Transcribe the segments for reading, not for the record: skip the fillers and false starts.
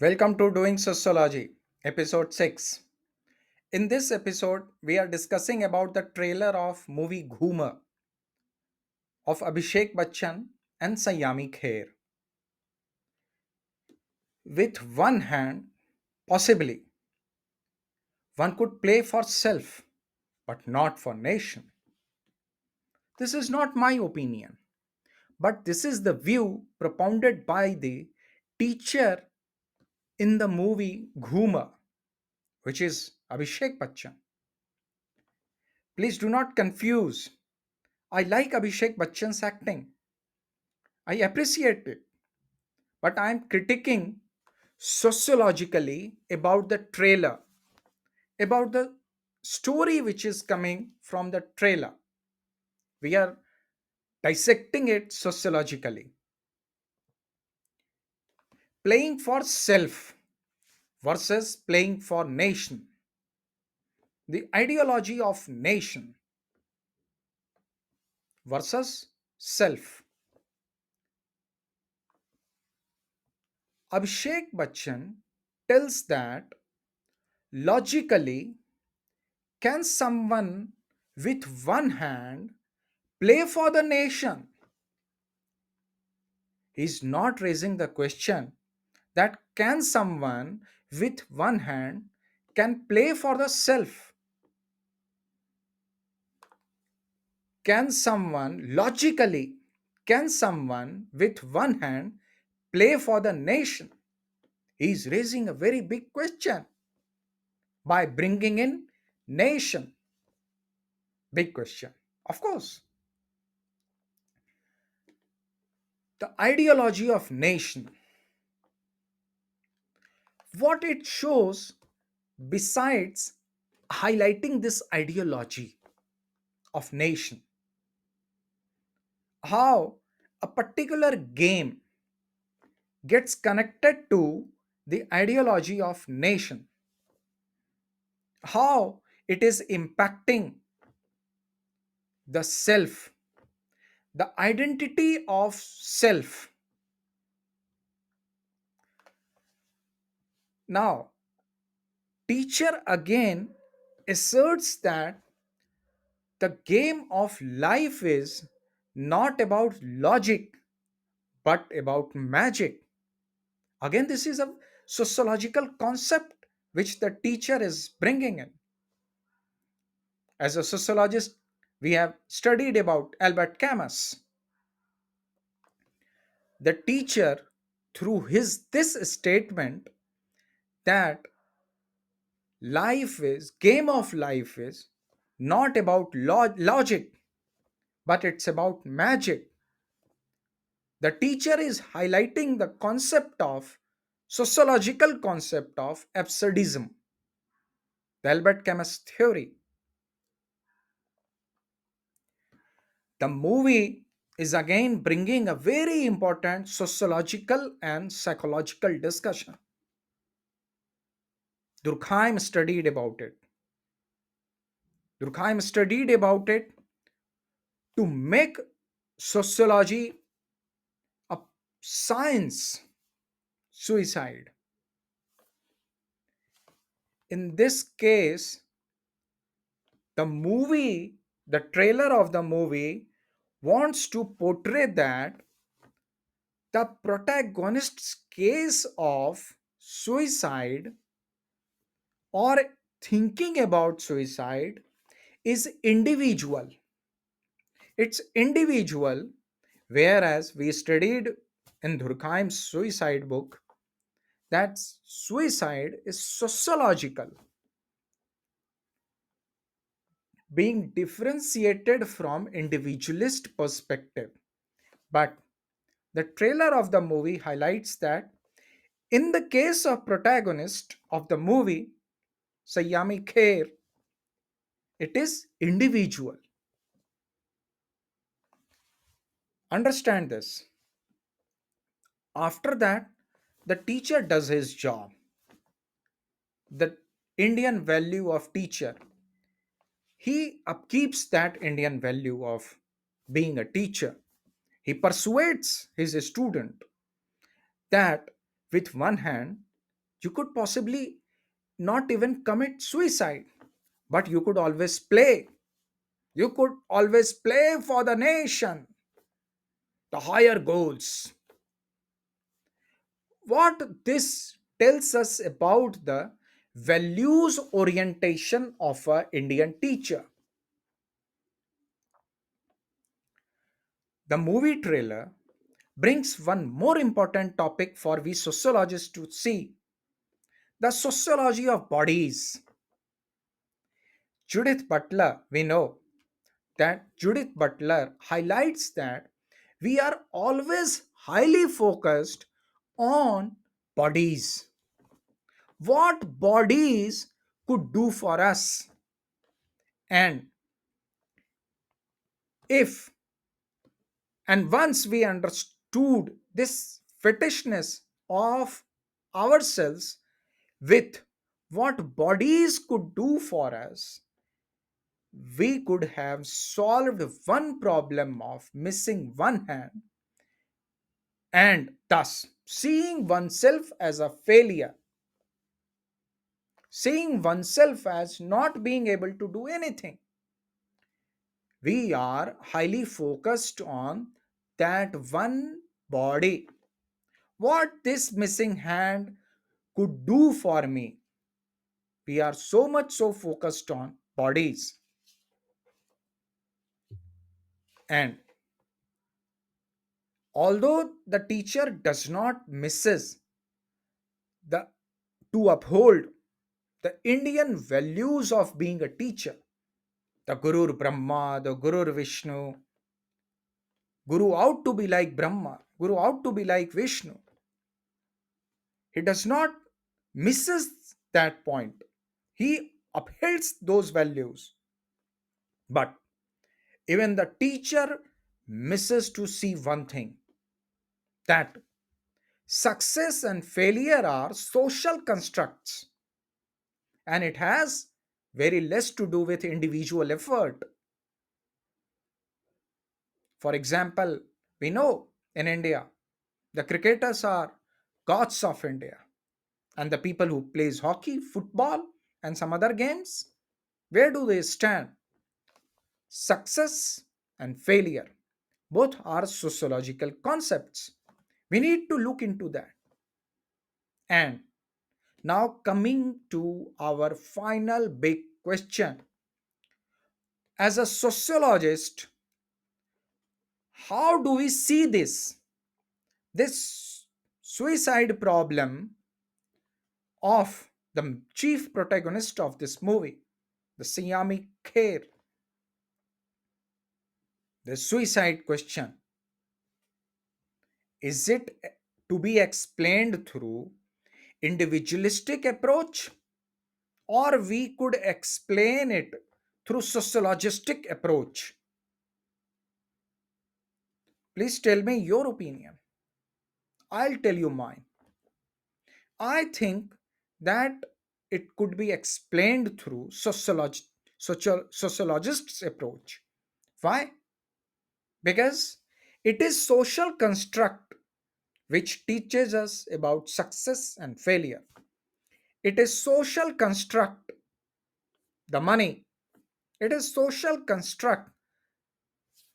Welcome to Doing Sociology, episode 6. In this episode, we are discussing about the trailer of movie Ghoomer of Abhishek Bachchan and Saiyami Kher. With one hand, possibly, one could play for self, but not for nation. This is not my opinion, but this is the view propounded by the teacher in the movie Ghoomer, which is Abhishek Bachchan. Please do not confuse. I like Abhishek Bachchan's acting. I appreciate it, but I am critiquing sociologically about the trailer, about the story which is coming from the trailer. We are dissecting it sociologically. Playing for self versus playing for nation. The ideology of nation versus self. Abhishek Bachchan tells that logically, can someone with one hand play for the nation? He's not raising the question that can someone with one hand can play for the self? Can someone logically, can someone with one hand play for the nation? He's raising a very big question by bringing in nation. Big question. Of course, the ideology of nation, what it shows besides highlighting this ideology of nation, how a particular game gets connected to the ideology of nation, how it is impacting the self, the identity of self. Now, teacher again asserts that the game of life is not about logic but about magic. Again, this is a sociological concept which the teacher is bringing in. As a sociologist, we have studied about Albert Camus. The teacher, through his this statement that game of life is not about logic, but it's about magic. The teacher is highlighting the concept of sociological concept of absurdism, the Albert Camus theory. The movie is again bringing a very important sociological and psychological discussion. Durkheim studied about it. Durkheim studied about it to make sociology a science suicide. In this case, the trailer of the movie wants to portray that the protagonist's case of suicide or thinking about suicide is individual. It's individual, whereas we studied in Durkheim's suicide book that suicide is sociological, being differentiated from individualist perspective. But the trailer of the movie highlights that in the case of protagonist of the movie, Saiyami Kher, it is individual. Understand this. After that, the teacher does his job. The Indian value of teacher. He upkeeps that Indian value of being a teacher. He persuades his student that with one hand You could possibly not even commit suicide, but you could always play. You could always play for the nation, the higher goals. What this tells us about the values orientation of a Indian teacher. The movie trailer brings one more important topic for we sociologists to see: the sociology of bodies. Judith Butler, we know that Judith Butler highlights that we are always highly focused on bodies. What bodies could do for us? And if and once we understood this fetishness of ourselves with what bodies could do for us, we could have solved one problem of missing one hand and thus seeing oneself as a failure, seeing oneself as not being able to do anything. We are highly focused on that one body. What this missing hand could do for me. We are so much so focused on bodies. And although the teacher does not misses the to uphold the Indian values of being a teacher, the Guru Brahma, the Guru Vishnu, Guru out to be like Brahma, Guru out to be like Vishnu. He does not misses that point. He upholds those values. But even the teacher misses to see one thing, that success and failure are social constructs, and it has very less to do with individual effort. For example, we know in India the cricketers are gods of India, and the people who plays hockey, football, and some other games, where do they stand? Success and failure both are sociological concepts. We need to look into that. And now, coming to our final big question. As a sociologist, how do we see this suicide problem of the chief protagonist of this movie, the Saiyami Kher, the suicide question? Is it to be explained through individualistic approach, or we could explain it through sociologistic approach? Please tell me your opinion. I'll tell you mine. I think that it could be explained through sociologists' approach. Why? Because it is social construct which teaches us about success and failure. It is social construct, the money. It is social construct,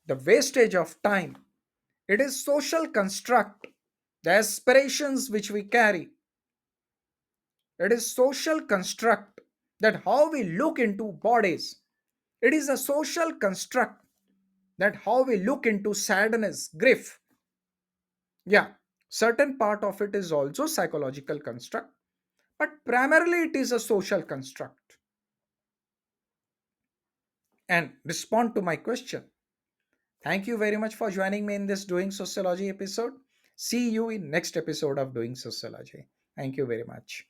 the wastage of time. It is social construct, the aspirations which we carry. It is social construct, that how we look into bodies. It is a social construct, that how we look into sadness, grief. Yeah, certain part of it is also psychological construct, but primarily it is a social construct. And respond to my question. Thank you very much for joining me in this Doing Sociology episode. See you in next episode of Doing Sociology. Thank you very much.